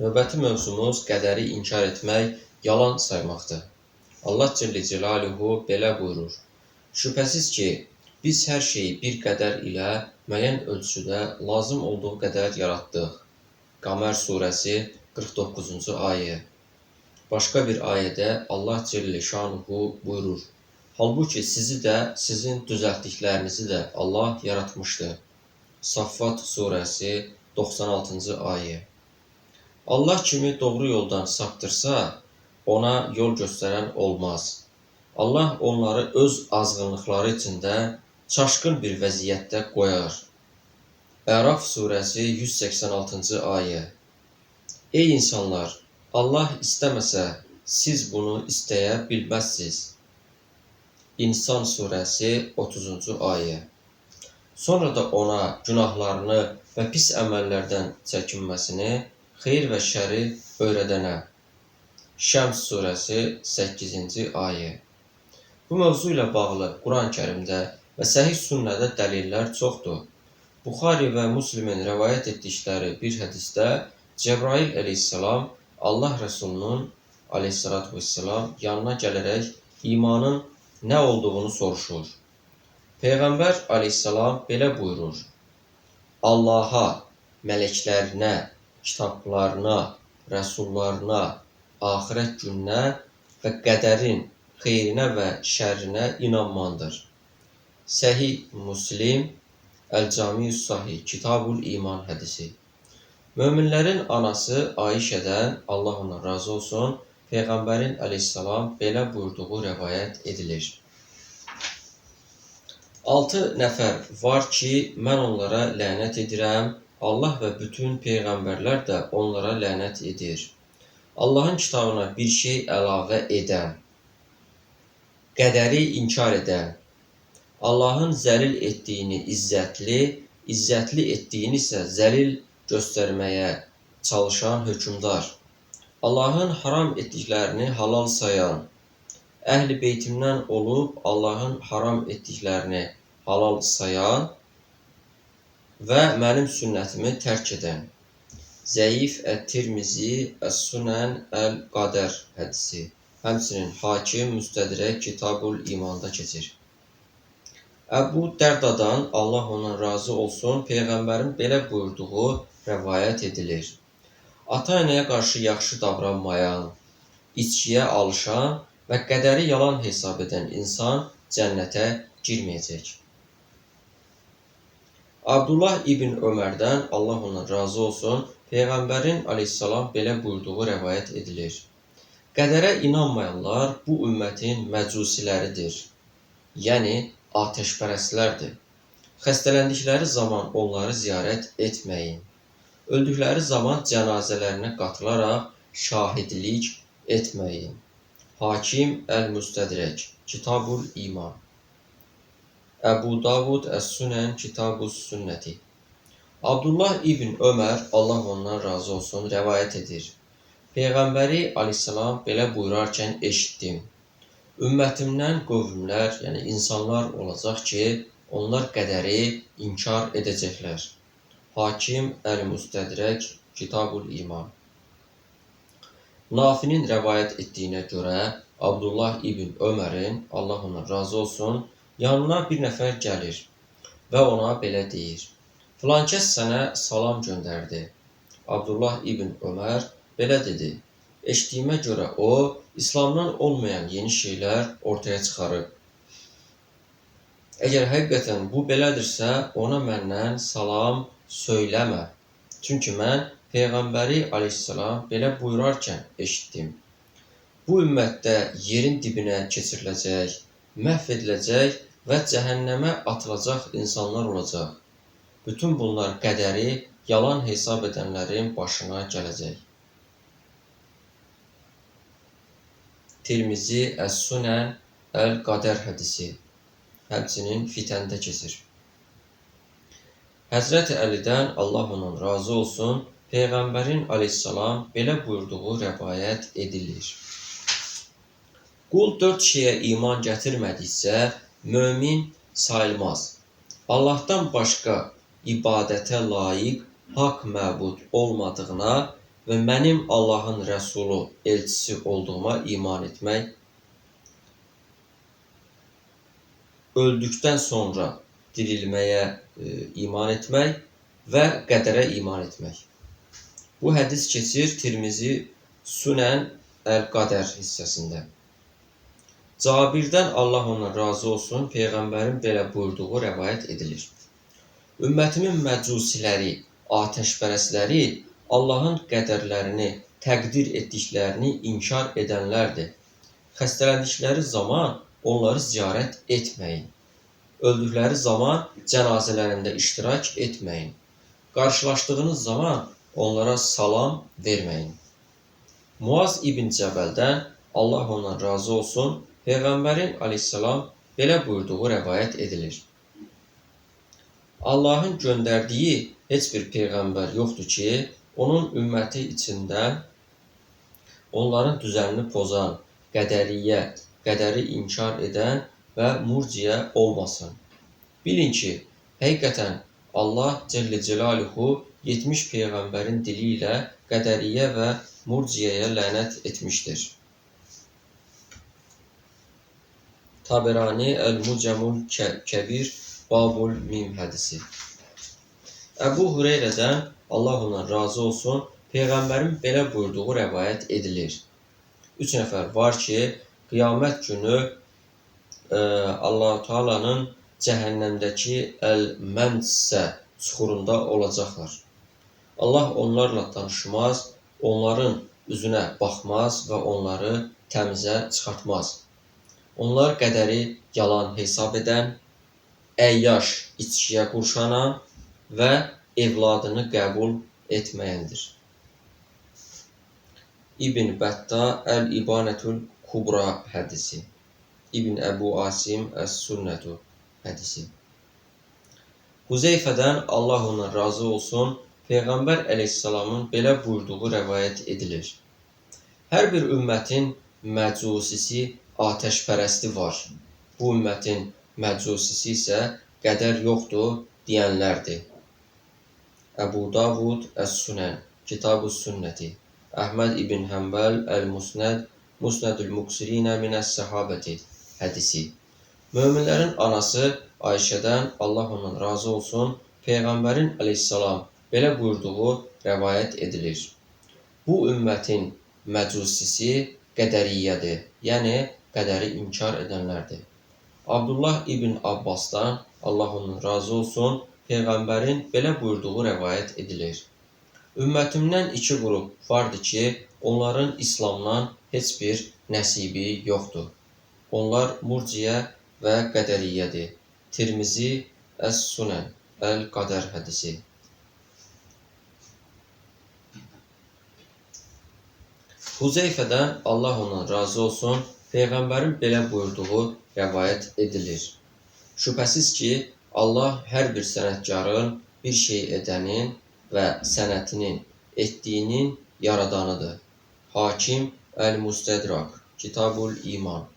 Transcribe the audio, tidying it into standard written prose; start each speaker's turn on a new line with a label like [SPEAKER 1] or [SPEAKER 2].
[SPEAKER 1] Növbəti mövzumuz qədəri inkar etmək, yalan saymaqdır. Allah Cəllə Cəlaluhu belə buyurur: Şübhəsiz ki, biz hər şeyi bir qədər ilə müəyyən ölçüdə lazım olduğu qədər yaratdıq. Qəmər surəsi 49-cu ayə. Başqa bir ayədə Allah Cəllə Şanuhu buyurur: Halbuki sizi də, sizin düzəltdiklərinizi də Allah yaratmışdı. Saffat surəsi 96-cı ayə. Allah kimi doğru yoldan saptırsa, ona yol göstərən olmaz. Allah onları öz azğınlıqları içində çaşqın bir vəziyyətdə qoyar. Əraf surəsi 186-cı ayə. Ey insanlar! Allah istəməsə, siz bunu istəyə bilməzsiniz. İnsan surəsi 30-cu ayə. Sonra da ona günahlarını və pis əməllərdən çəkinməsini, xeyir və şəri öyrədənə. Şəms surəsi 8-ci ayə. Bu mövzu ilə bağlı Quran-Kərimdə və Səhih sünnədə dəlillər çoxdur. Buxari və Müslimin rəvayət etdikləri bir hədisdə Cəbrail əleyhissalam Allah Rəsulunun aleyhissalatu vesselam yanına gələrək imanın nə olduğunu soruşur. Peyğəmbər aleyhissalam belə buyurur: Allaha, mələklərinə, kitablarına, rəsullarına, axirət gününə və qədərin xeyrinə və şərrinə inanmandır. Səhih Müslim, Əl-Cami-ü Sahih, Kitabul İman hədisi. Möminlərin anası Ayşədən, Allah ondan razı olsun, Peyğəmbərin əleyhissalam belə buyurduğu rəvayət edilir. 6 nəfər var ki, mən onlara lənət edirəm, Allah və bütün peyğəmbərlər də onlara lənət edir. Allahın kitabına bir şey əlavə edən, qədəri inkar edən, Allahın zəlil etdiyini izzətli, izzətli etdiyini isə zəlil göstərməyə çalışan hökmdar, Allahın haram etdiklərini halal sayan, əhl-i beytimdən olub Allahın haram etdiklərini halal sayan və mənim sünnətimi tərk edən. Zəif Ət-Tirmizi, Əs-Sunən, Əl-Qədər hədisi. Həmçinin Hakim, Müstədrək, Kitabul İmanda keçir. Əbu Dərdadan, Allah ondan razı olsun, Peyğəmbərin belə buyurduğu rəvayət edilir. Ata-anaya qarşı yaxşı davranmayan, içkiyə alışan və qədəri yalan hesab edən insan cənnətə girməyəcək. Abdullah ibn Ömərdən, Allah ondan razı olsun, Peyğəmbərin aleyhissalam belə buyurduğu rəvayət edilir. Qədərə inanmayanlar bu ümmətin məcusiləridir, yəni atəşpərəstlərdir. Xəstələndikləri zaman onları ziyarət etməyin. Öldükləri zaman cənazələrinə qatılaraq şahidlik etməyin. Hakim Əl-Müstədrək, Kitabul İman. Əbu Davud Əs-Sunən, Kitabus Sünnəti. Abdullah ibn Ömər, Allah ondan razı olsun, rəvayət edir. Peyğəmbəri aleyhissalam belə buyurarkən eşitdim. Ümmətimdən qövmlər, yəni insanlar olacaq ki, onlar qədəri inkar edəcəklər. Hakim Əl-Müstədrək, Kitabul İman. Nafinin rəvayət etdiyinə görə Abdullah ibn Ömərin, Allah ondan razı olsun, yanına bir nəfər gəlir və ona belə deyir: Filankəs sənə salam göndərdi. Abdullah ibn Ömər belə dedi: Eşitdiyimə görə o, İslamdan olmayan yeni şeylər ortaya çıxarıb. Əgər həqiqətən bu belədirsə, ona məndən salam söyləmə. Çünki mən Peyğəmbəri aleyhissalam belə buyurarkən eşitdim. Bu ümmətdə yerin dibinə keçiriləcək, məhv ediləcək və cəhənnəmə atılacaq insanlar olacaq. Bütün bunlar qədəri yalan hesab edənlərin başına gələcək. Tirmizi, Əs-Sunən, Əl-Qədər hədisi. Həmçinin Fitəndə keçir. Həzrəti Əlidən, Allah ondan razı olsun, Peyğəmbərin aleyhissalam belə buyurduğu rəvayət edilir. Qul 4 şeyə iman gətirmədiksə, mömin sayılmaz. Allahdan başqa ibadətə layiq haqq məbud olmadığına, və mənim Allahın rəsulu, elçisi olduğuma iman etmək, öldükdən sonra dirilməyə iman etmək və qədərə iman etmək. Bu hədis keçir Tirmizi Sünən Əl-Qədər hissəsində. Cabirdən Allah ondan razı olsun, Peyğəmbərin belə buyurduğu rəvayət edilir. Ümmətimin məcusiləri, atəşpərəsləri Allahın qədərlərini, təqdir etdiklərini inkar edənlərdir. Xəstələndikləri zaman onları ziyarət etməyin. Öldükləri zaman cənazələrində iştirak etməyin. Qarşılaşdığınız zaman onlara salam verməyin. Muaz ibn Cəbəldən Allah ondan razı olsun, Peyğəmbərin aleyhissalam belə buyurduğu rəvayət edilir. Allahın göndərdiyi heç bir peyğəmbər yoxdur ki, onun ümməti içində onların düzənini pozan, qədəriyyə, qədəri inkar edən və murciyə olmasın. Bilin ki, həqiqətən Allah Cəllə Cəlaluhu 70 peyğəmbərin dili ilə qədəriyyə və murciyəyə lənət etmişdir. Taberani Əl-Mucəmul Kəbir Babul Mim hədisi. Əbu Hüreyrədən Allah ondan razı olsun, Peyğəmbərin belə buyurduğu rəvayət edilir. 3 nəfər var ki, qiyamət günü Allah-u Teala'nın cəhənnəmdəki Əl-Mənsə çuxurunda olacaqlar. Allah onlarla danışmaz, onların üzünə baxmaz və onları təmizə çıxartmaz. Onlar qədəri yalan hesab edən, əyyaş içkiyə qurşanan və evladını qəbul etməyəndir. İbn Bətta Əl-İbanətul Kubra hədisi. İbn Əbu Asim Əs-Sünnətu hədisi. Huzeyfədən Allah ondan razı olsun, Peyğəmbər əleyhissalamın belə buyurduğu rəvayət edilir. Hər bir ümmətin məcusisi, atəşpərəsti var. Bu ümmətin məcusisi isə qədər yoxdur deyənlərdir. Əbu Davud Əs-Sünən, Kitab-ı Sünnəti, Əhməd ibn Həmbəl Əl-Musnəd, Musnədül Muqsirinə minəs-Səhabəti hədisi. Möminlərin anası Ayşədən Allah ondan razı olsun, Peyğəmbərin aleyhissalam belə buyurduğu rəvayət edilir. Bu ümmətin məcusisi qədəriyyədir, yəni qədəri inkar edənlərdir. Abdullah ibn Abbasdan Allah ondan razı olsun, Peyğəmbərin belə buyurduğu rəvayət edilir. Ümmətimdən 2 qrup vardır ki, onların İslamdan heç bir nəsibi yoxdur. Onlar murciyə və qədəriyyədir. Tirmizi Əs-Sünən Əl-Qədər hədisi. Huzeyfədən Allah ondan razı olsun, Peyğəmbərin belə buyurduğu rəvayət edilir. Şübhəsiz ki, Allah hər bir sənətkarın, bir şey edənin və sənətinin, etdiyinin yaradanıdır. Hakim Əl-Müstədrak, Kitabul İman.